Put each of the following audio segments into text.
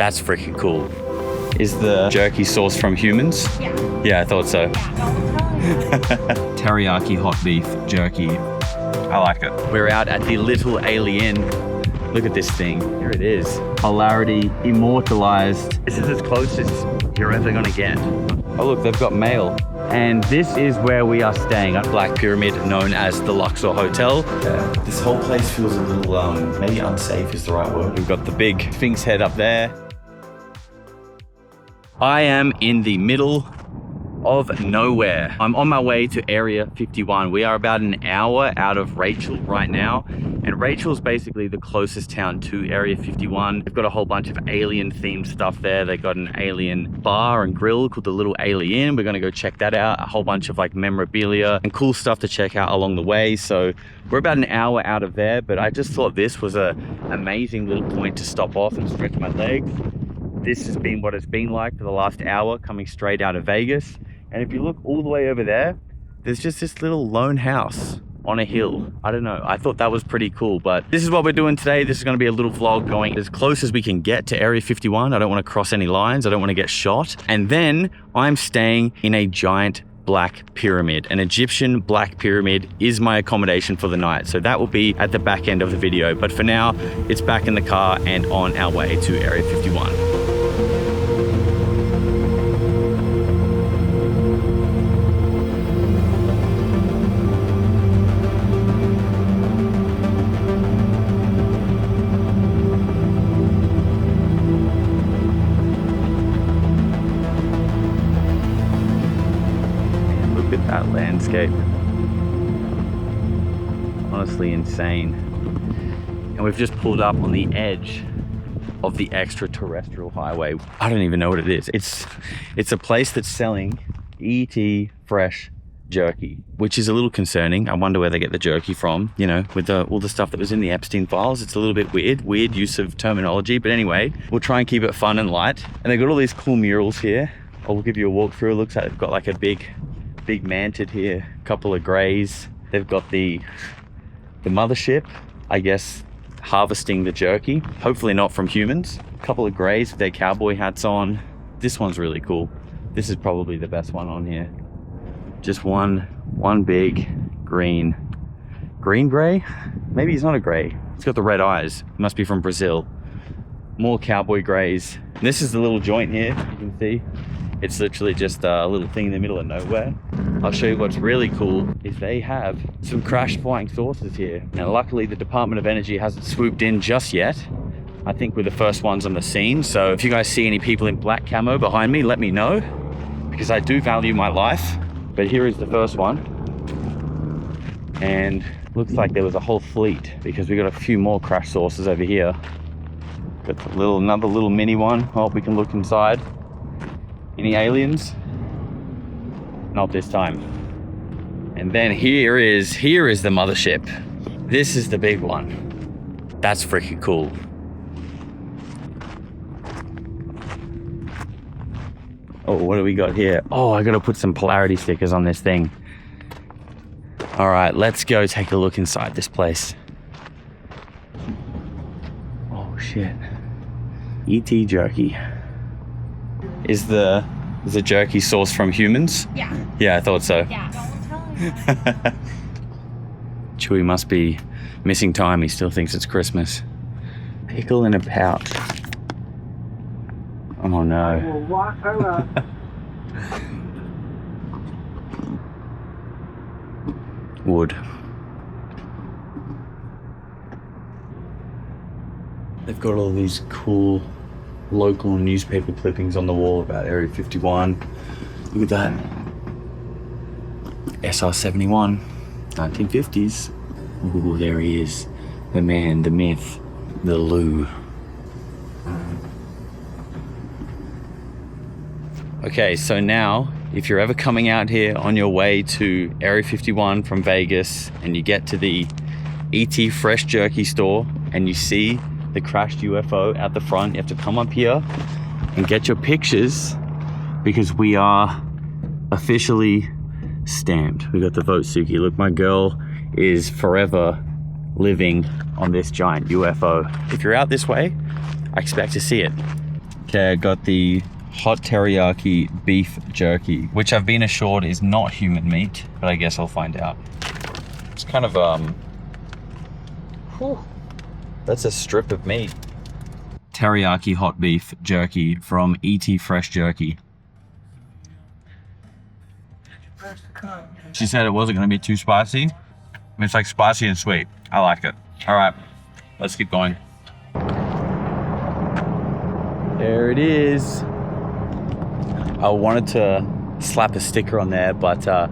That's freaking cool. Is the jerky sourced from humans? Yeah. Yeah, I thought so. Yeah, Teriyaki hot beef jerky. I like it. We're out at the Little Alien. Look at this thing. Here it is. Polarity, immortalized. This is as close as you're ever gonna get. Oh look, they've got mail. And this is where we are staying at Black Pyramid, known as the Luxor Hotel. This whole place feels a little, maybe unsafe is the right word. We've got the big Sphinx head up there. I am in the middle of nowhere. I'm on my way to Area 51. We are about an hour out of Rachel right now. And Rachel's basically the closest town to Area 51. They've got a whole bunch of alien themed stuff there. They've got an alien bar and grill called the Little Alien. We're gonna go check that out. A whole bunch of like memorabilia and cool stuff to check out along the way. So we're about an hour out of there, but I just thought this was an amazing little point to stop off and stretch my legs. This has been what it's been like for the last hour coming straight out of Vegas. And if you look all the way over there, there's just this little lone house on a hill. I don't know, I thought that was pretty cool, but this is what we're doing today. This is gonna be a little vlog going as close as we can get to Area 51. I don't wanna cross any lines. I don't wanna get shot. And then I'm staying in a giant black pyramid. An Egyptian black pyramid is my accommodation for the night. So that will be at the back end of the video. But for now, it's back in the car and on our way to Area 51. That landscape, honestly insane. And we've just pulled up on the edge of the extraterrestrial highway. I don't even know what it is. It's a place that's selling ET Fresh Jerky, which is a little concerning. I wonder where they get the jerky from, you know, with all the stuff that was in the Epstein files. It's a little bit weird use of terminology, but anyway, we'll try and keep it fun and light. And they've got all these cool murals here. I'll give you a walkthrough. It looks like they've got like a big mantid here, a couple of greys. They've got the mothership, I guess, harvesting the jerky, hopefully not from humans. A couple of greys with their cowboy hats on. This one's really cool. This is probably the best one on here. Just one big green gray. Maybe he's not a gray. He's got the red eyes. He must be from Brazil. More cowboy greys. And this is the little joint here, you can see. It's literally just a little thing in the middle of nowhere. I'll show you what's really cool is they have some crashed flying saucers here. Now, luckily the Department of Energy hasn't swooped in just yet. I think we're the first ones on the scene. So if you guys see any people in black camo behind me, let me know, because I do value my life. But here is the first one. And looks like there was a whole fleet, because we got a few more crash saucers over here. Got another little mini one. Oh, we can look inside. Any aliens? Not this time. And then here is the mothership. This is the big one. That's freaking cool. Oh, what do we got here? Oh, I gotta put some Polarity stickers on this thing. All right, let's go take a look inside this place. Oh shit. ET jerky. Is the jerky sourced from humans? Yeah. Yeah, I thought so. Yeah, don't tell him. Chewie must be missing time. He still thinks it's Christmas. Pickle in a pouch. Oh no. I will lock her up. Wood. They've got all these cool local newspaper clippings on the wall about Area 51. Look at that. SR-71, 1950s. Ooh, there he is. The man, the myth, the Lou. Okay, so now, if you're ever coming out here on your way to Area 51 from Vegas and you get to the ET Fresh Jerky store and you see the crashed UFO out the front, you have to come up here and get your pictures, because we are officially stamped. We got the vote, Suki. Look, my girl is forever living on this giant UFO. If you're out this way, I expect to see it. Okay, I got the hot teriyaki beef jerky, which I've been assured is not human meat, but I guess I'll find out. It's kind of, whew, that's a strip of meat. Teriyaki hot beef jerky from Fresh Jerky. She said it wasn't going to be too spicy. It's like spicy and sweet. I like it. All right, let's keep going. There it is. I wanted to slap a sticker on there, but I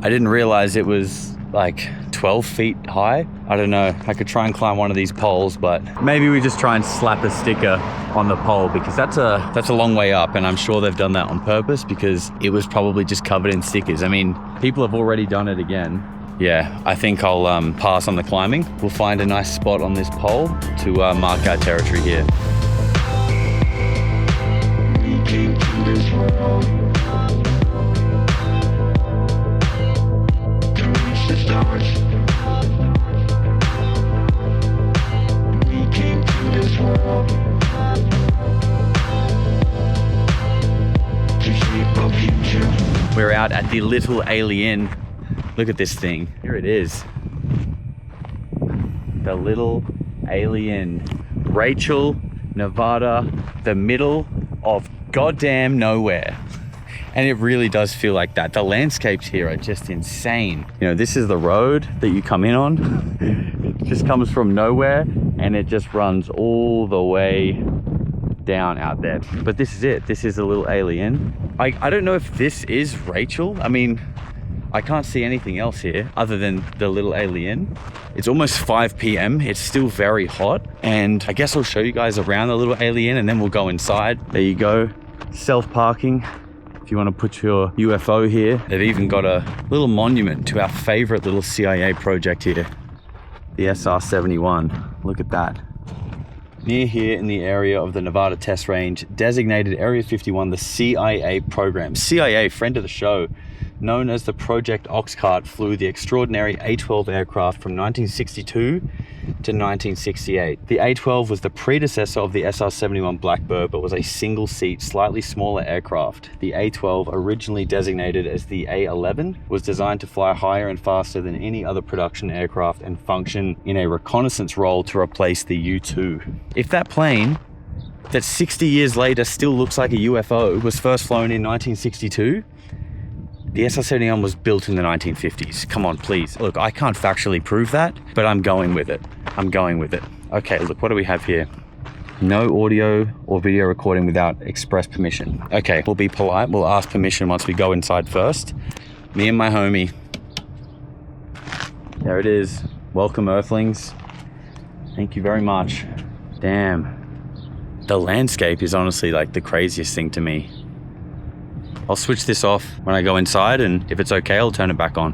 didn't realize it was like 12 feet high. I don't know. I could try and climb one of these poles, but maybe we just try and slap a sticker on the pole, because that's a long way up, and I'm sure they've done that on purpose because it was probably just covered in stickers. I mean, people have already done it again. Yeah, I think I'll pass on the climbing. We'll find a nice spot on this pole to mark our territory here. We're out at the Little Alien. Look at this thing. Here it is. The Little Alien. Rachel, Nevada, the middle of goddamn nowhere. And it really does feel like that. The landscapes here are just insane. You know, this is the road that you come in on. It just comes from nowhere and it just runs all the way down out there. But this is it. This is a Little Alien. I don't know if this is Rachel. I mean, I can't see anything else here other than the Little Alien. It's almost 5 p.m. It's still very hot. And I guess I'll show you guys around the Little Alien and then we'll go inside. There you go. Self-parking. If you want to put your UFO here. They've even got a little monument to our favorite little CIA project here. The SR-71. Look at that. Near here in the area of the Nevada Test Range, designated Area 51, the CIA program. CIA, friend of the show, known as the Project Oxcart, flew the extraordinary A-12 aircraft from 1962 to 1968. The A-12 was the predecessor of the SR-71 Blackbird, but was a single-seat, slightly smaller aircraft. The A-12, originally designated as the A-11, was designed to fly higher and faster than any other production aircraft and function in a reconnaissance role to replace the U-2. If that plane, that 60 years later still looks like a UFO, was first flown in 1962, the SR-71 was built in the 1950s. Come on, please. Look, I can't factually prove that, but I'm going with it. I'm going with it. Okay, look, what do we have here? No audio or video recording without express permission. Okay, we'll be polite. We'll ask permission once we go inside first. Me and my homie. There it is. Welcome, Earthlings. Thank you very much. Damn. The landscape is honestly like the craziest thing to me. I'll switch this off when I go inside, and if it's okay, I'll turn it back on.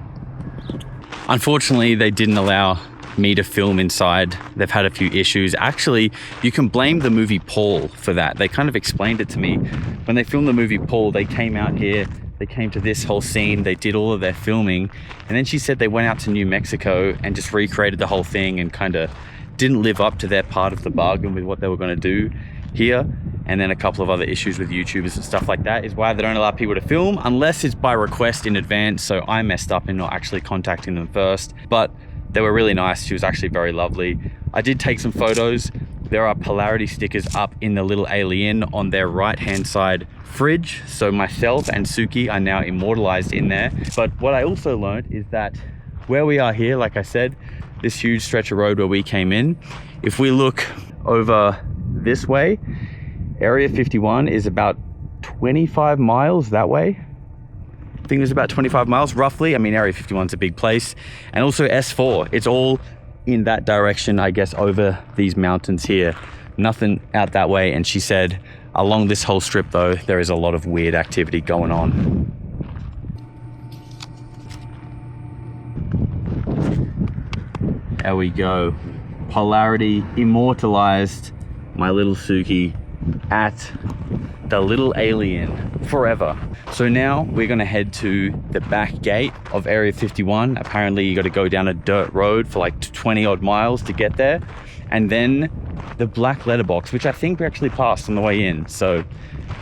Unfortunately, they didn't allow me to film inside. They've had a few issues. Actually, you can blame the movie Paul for that. They kind of explained it to me. When they filmed the movie Paul, they came out here, they came to this whole scene, they did all of their filming, and then she said they went out to New Mexico and just recreated the whole thing and kind of didn't live up to their part of the bargain with what they were going to do here. And then a couple of other issues with YouTubers and stuff like that is why they don't allow people to film unless it's by request in advance. So I messed up in not actually contacting them first, but they were really nice. She was actually very lovely. I did take some photos. There are Polarity stickers up in the Little Alien on their right-hand side fridge. So myself and Suki are now immortalized in there. But what I also learned is that where we are here, like I said, this huge stretch of road where we came in, if we look over this way, Area 51 is about 25 miles that way. I think it's about 25 miles roughly. I mean, Area 51 is a big place. And also S4, it's all in that direction, I guess, over these mountains here. Nothing out that way. And she said along this whole strip though, there is a lot of weird activity going on. There we go. Polarity immortalized my little Suki at the Little Alien forever. So now we're gonna head to the back gate of Area 51. Apparently you gotta go down a dirt road for like 20 odd miles to get there. And then the black letterbox, which I think we actually passed on the way in. So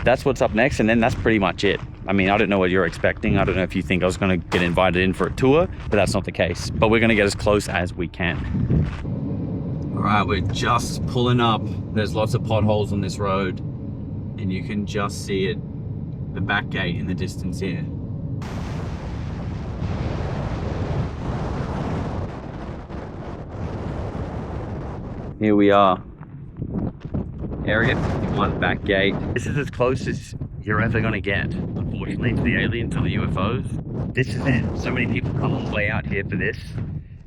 that's what's up next, and then that's pretty much it. I mean, I don't know what you're expecting. I don't know if you think I was going to get invited in for a tour, but that's not the case. But we're going to get as close as we can. All right, we're just pulling up. There's lots of potholes on this road, and you can just see it, the back gate in the distance here. Here we are. Area 51 back gate. This is as close as you're ever gonna get, unfortunately, to the aliens or the UFOs. This is it. So many people come all the way out here for this.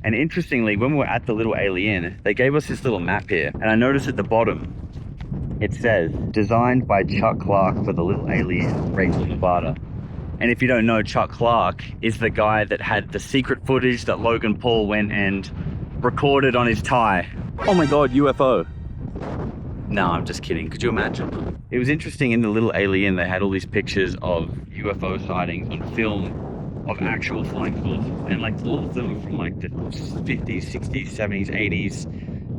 And interestingly, when we were at the little alien, they gave us this little map here. And I noticed at the bottom, it says, designed by Chuck Clark for the little alien, Rachel, Nevada. And if you don't know, Chuck Clark is the guy that had the secret footage that Logan Paul went and recorded on his tie. Oh my God, UFO. No, I'm just kidding. Could you imagine? It was interesting, in the little alien, they had all these pictures of UFO sightings on film of actual flying saucers. And like all of them from like the 50s, 60s, 70s, 80s,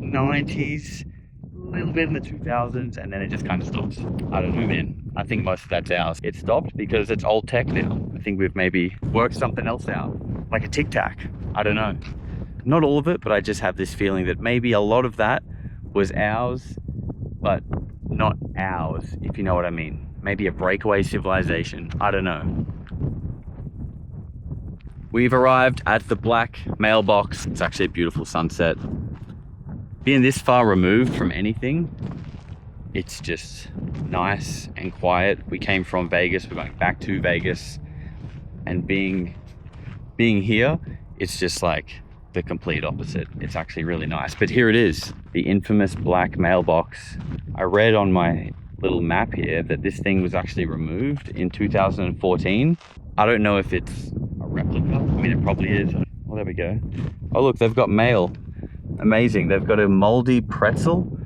90s, a little bit in the 2000s, and then it just kind of stops. I don't know, man. I think most of that's ours. It stopped because it's old tech now. I think we've maybe worked something else out, like a Tic Tac. I don't know. Not all of it, but I just have this feeling that maybe a lot of that was ours, but not ours, if you know what I mean. Maybe a breakaway civilization. I don't know. We've arrived at the black mailbox. It's actually a beautiful sunset. Being this far removed from anything, it's just nice and quiet. We came from Vegas, we're going back to Vegas, and being here, it's just like the complete opposite. It's actually really nice. But here it is, the infamous black mailbox. I read on my little map here that this thing was actually removed in 2014. I don't know if it's a replica. I mean, it probably is. Well, there we go. Oh, look, they've got mail. Amazing. They've got a moldy pretzel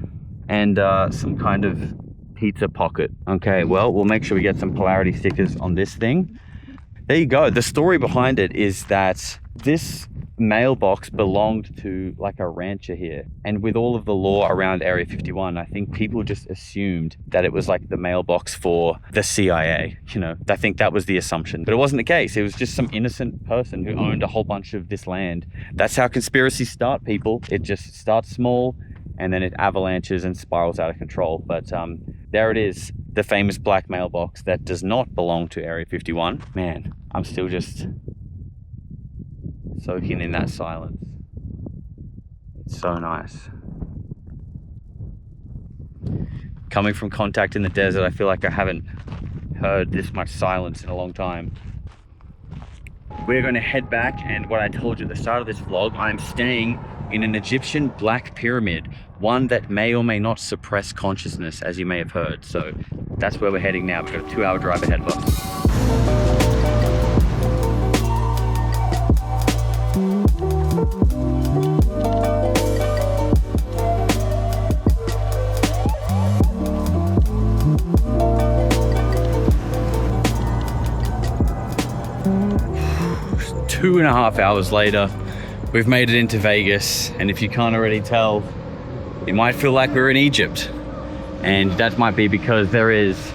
and some kind of pizza pocket. Okay, well, we'll make sure we get some Polarity stickers on this thing. There you go. The story behind it is that this mailbox belonged to like a rancher here, and with all of the law around Area 51, I think people just assumed that it was like the mailbox for the CIA. You know, I think that was the assumption, but it wasn't the case. It was just some innocent person who owned a whole bunch of this land. That's how conspiracies start, people. It just starts small and then it avalanches and spirals out of control. But there it is, the famous black mailbox that does not belong to Area 51. Man, I'm still just soaking in that silence. It's so nice. Coming from contact in the desert, I feel like I haven't heard this much silence in a long time. We're going to head back, and what I told you at the start of this vlog, I'm staying in an Egyptian black pyramid, one that may or may not suppress consciousness, as you may have heard. So that's where we're heading now. We've got a 2-hour drive ahead of us. 2.5 hours later, we've made it into Vegas, and if you can't already tell, you might feel like we're in Egypt. And that might be because there is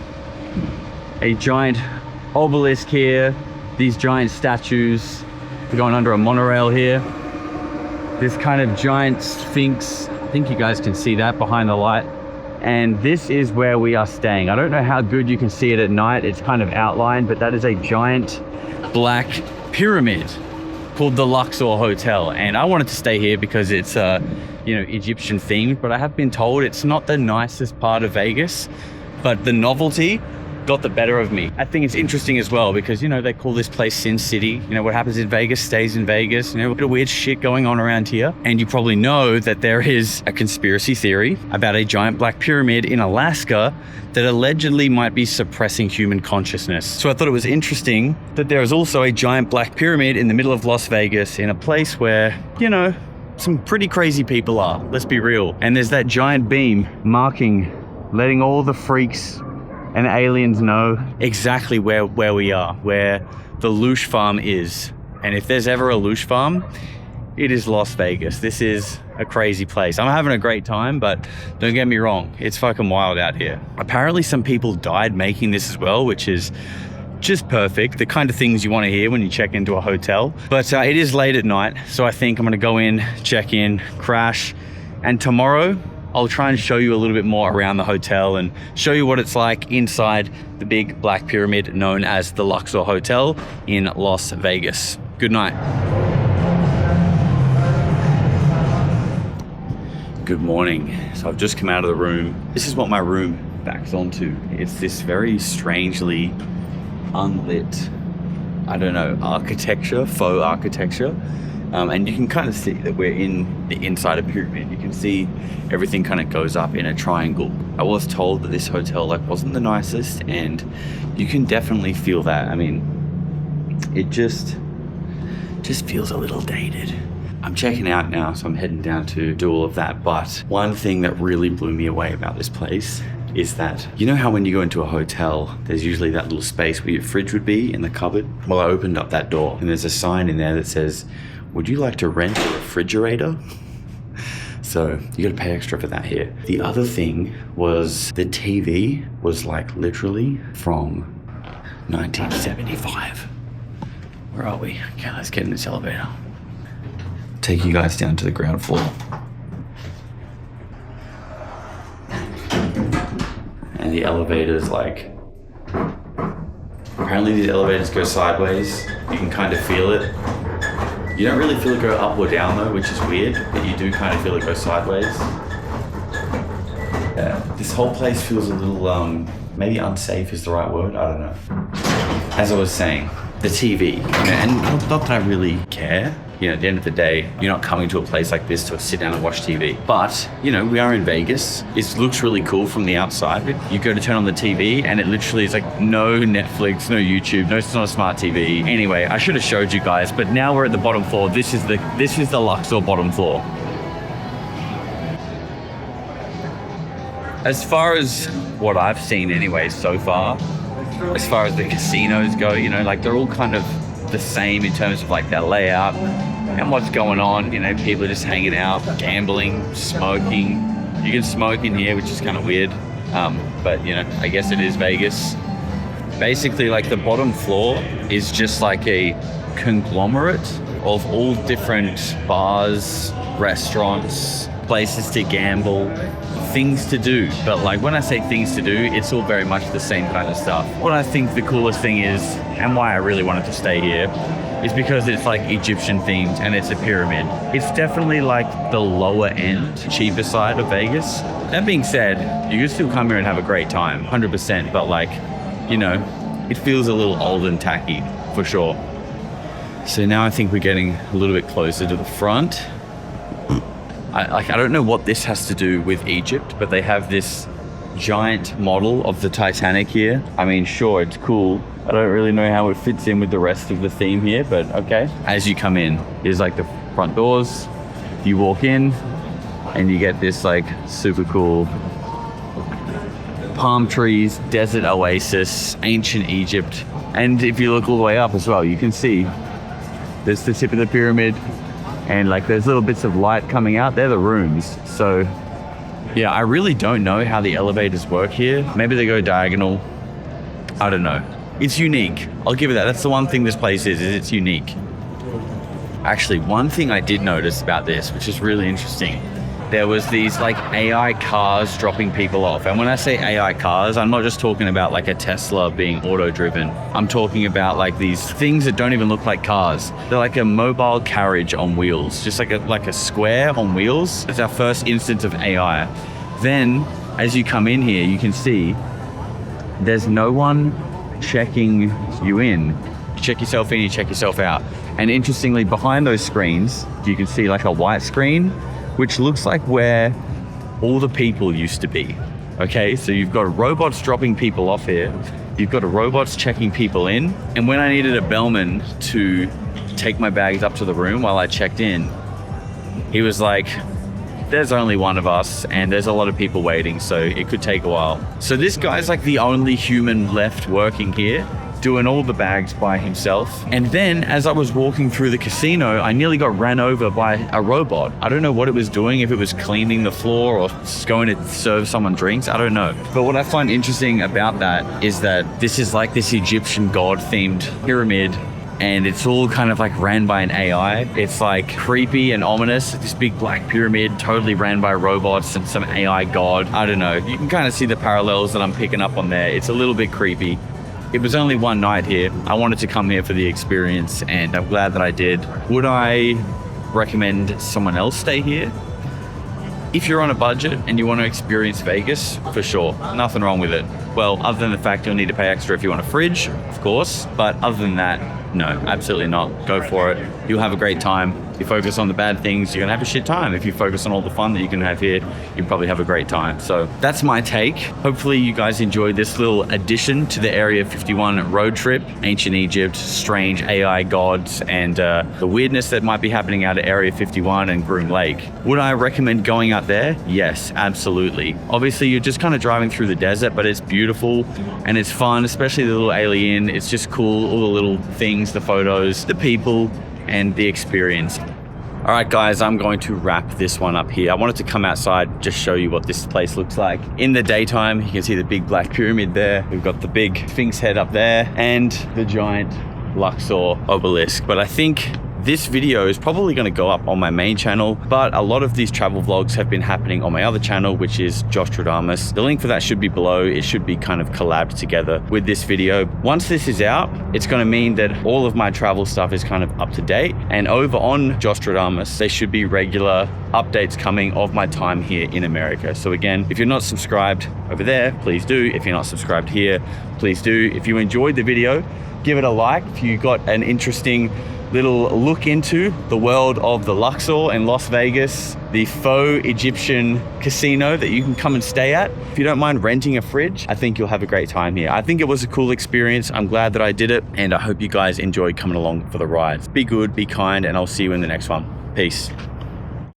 a giant obelisk here, these giant statues. We're going under a monorail here. This kind of giant sphinx, I think you guys can see that behind the light. And this is where we are staying. I don't know how good you can see it at night, it's kind of outlined, but that is a giant black pyramid called the Luxor Hotel. And I wanted to stay here because it's Egyptian themed, but I have been told it's not the nicest part of Vegas, but the novelty got the better of me. I think it's interesting as well because, they call this place Sin City. What happens in Vegas stays in Vegas. A bit of weird shit going on around here. And you probably know that there is a conspiracy theory about a giant black pyramid in Alaska that allegedly might be suppressing human consciousness. So I thought it was interesting that there is also a giant black pyramid in the middle of Las Vegas, in a place where, some pretty crazy people are. Let's be real. And there's that giant beam letting all the freaks and aliens know exactly where we are, where the Lush farm is. And if there's ever a Lush farm, it is Las Vegas. This is a crazy place. I'm having a great time, but don't get me wrong, it's fucking wild out here. Apparently some people died making this as well, which is just perfect. The kind of things you want to hear when you check into a hotel. But it is late at night, so I think I'm gonna go in, check in, crash, and tomorrow I'll try and show you a little bit more around the hotel and show you what it's like inside the big black pyramid known as the Luxor Hotel in Las Vegas. Good night. Good morning. So I've just come out of the room. This is what my room backs onto. It's this very strangely unlit, I don't know, architecture, faux architecture. And you can kind of see that we're in the inside of a pyramid. You can see everything kind of goes up in a triangle. I was told that this hotel wasn't the nicest, and you can definitely feel that. I mean, it just feels a little dated. I'm checking out now, so I'm heading down to do all of that. But one thing that really blew me away about this place is that, you know how when you go into a hotel, there's usually that little space where your fridge would be in the cupboard? Well, I opened up that door and there's a sign in there that says, "Would you like to rent a refrigerator?" So you gotta pay extra for that here. The other thing was the TV was literally from 1975. Where are we? Okay, let's get in this elevator. Take you guys down to the ground floor. And the elevators apparently these elevators go sideways. You can kind of feel it. You don't really feel it go up or down though, which is weird, but you do kind of feel it go sideways. Yeah, this whole place feels a little, maybe unsafe is the right word, I don't know. As I was saying, the TV, and not that I really care. At the end of the day, you're not coming to a place like this to sit down and watch TV. But, we are in Vegas. It looks really cool from the outside. You go to turn on the TV and it literally is no Netflix, no YouTube, it's not a smart TV. Anyway, I should have showed you guys, but now we're at the bottom floor. This is the Luxor bottom floor. As far as what I've seen anyway so far, as far as the casinos go, they're all kind of the same in terms of their layout and what's going on. People are just hanging out, gambling, smoking. You can smoke in here, which is kind of weird, but I guess it is Vegas. Basically, the bottom floor is just a conglomerate of all different bars, restaurants, places to gamble, things to do. But when I say things to do, it's all very much the same kind of stuff. What I think the coolest thing is, and why I really wanted to stay here, is because it's Egyptian themed and it's a pyramid. It's definitely the lower end, cheaper side of Vegas. That being said, you can still come here and have a great time, 100%, but it feels a little old and tacky for sure. So now I think we're getting a little bit closer to the front. I don't know what this has to do with Egypt, but they have this giant model of the Titanic here. I mean, sure, it's cool. I don't really know how it fits in with the rest of the theme here, but okay. As you come in, here's the front doors. You walk in and you get this super cool palm trees, desert oasis, ancient Egypt. And if you look all the way up as well, you can see there's the tip of the pyramid. And there's little bits of light coming out. They're the rooms. So yeah, I really don't know how the elevators work here. Maybe they go diagonal. I don't know. It's unique. I'll give it that. That's the one thing this place is it's unique. Actually, one thing I did notice about this, which is really interesting, there was these AI cars dropping people off. And when I say AI cars, I'm not just talking about a Tesla being auto-driven. I'm talking about these things that don't even look like cars. They're a mobile carriage on wheels, just like a square on wheels. It's our first instance of AI. Then, as you come in here, you can see there's no one checking you in. You check yourself in, you check yourself out. And interestingly, behind those screens, you can see a white screen, which looks like where all the people used to be. Okay, so you've got robots dropping people off here. You've got robots checking people in. And when I needed a bellman to take my bags up to the room while I checked in, he was like, there's only one of us and there's a lot of people waiting, so it could take a while. So this guy's the only human left working here. doing all the bags by himself. And then as I was walking through the casino, I nearly got ran over by a robot. I don't know what it was doing, if it was cleaning the floor or going to serve someone drinks, I don't know. But what I find interesting about that is that this is like this Egyptian god themed pyramid, and it's all kind of like ran by an AI. It's like creepy and ominous. This big black pyramid totally ran by robots and some AI god. I don't know. You can kind of see the parallels that I'm picking up on there. It's a little bit creepy. It was only one night here. I wanted to come here for the experience, and I'm glad that I did. Would I recommend someone else stay here? If you're on a budget and you want to experience Vegas, for sure, nothing wrong with it. Well, other than the fact you'll need to pay extra if you want a fridge, of course, but other than that, no, absolutely not. Go for it. You'll have a great time. If you focus on the bad things, you're gonna have a shit time. If you focus on all the fun that you can have here, you'll probably have a great time. So that's my take. Hopefully you guys enjoyed this little addition to the Area 51 road trip. Ancient Egypt, strange AI gods, and the weirdness that might be happening out at Area 51 and Groom Lake. Would I recommend going out there? Yes, absolutely. Obviously you're just kind of driving through the desert, but it's beautiful and it's fun, especially the little alien. It's just cool, all the little things, the photos, the people, and the experience. All right, guys, I'm going to wrap this one up here. I wanted to come outside, just show you what this place looks like. In the daytime, you can see the big black pyramid there. We've got the big Sphinx head up there and the giant Luxor obelisk. But I think this video is probably going to go up on my main channel, but a lot of these travel vlogs have been happening on my other channel, which is Jostradamus. The link for that should be below. It should be kind of collabed together with this video. Once this is out, it's going to mean that all of my travel stuff is kind of up to date, and over on Jostradamus, there should be regular updates coming of my time here in America. So again, if you're not subscribed over there, please do. If you're not subscribed here, please do. If you enjoyed the video, give it a like. If you got an interesting little look into the world of the Luxor in Las Vegas, the faux Egyptian casino that you can come and stay at. If you don't mind renting a fridge, I think you'll have a great time here. I think it was a cool experience. I'm glad that I did it, and I hope you guys enjoyed coming along for the ride. Be good, be kind, and I'll see you in the next one. Peace.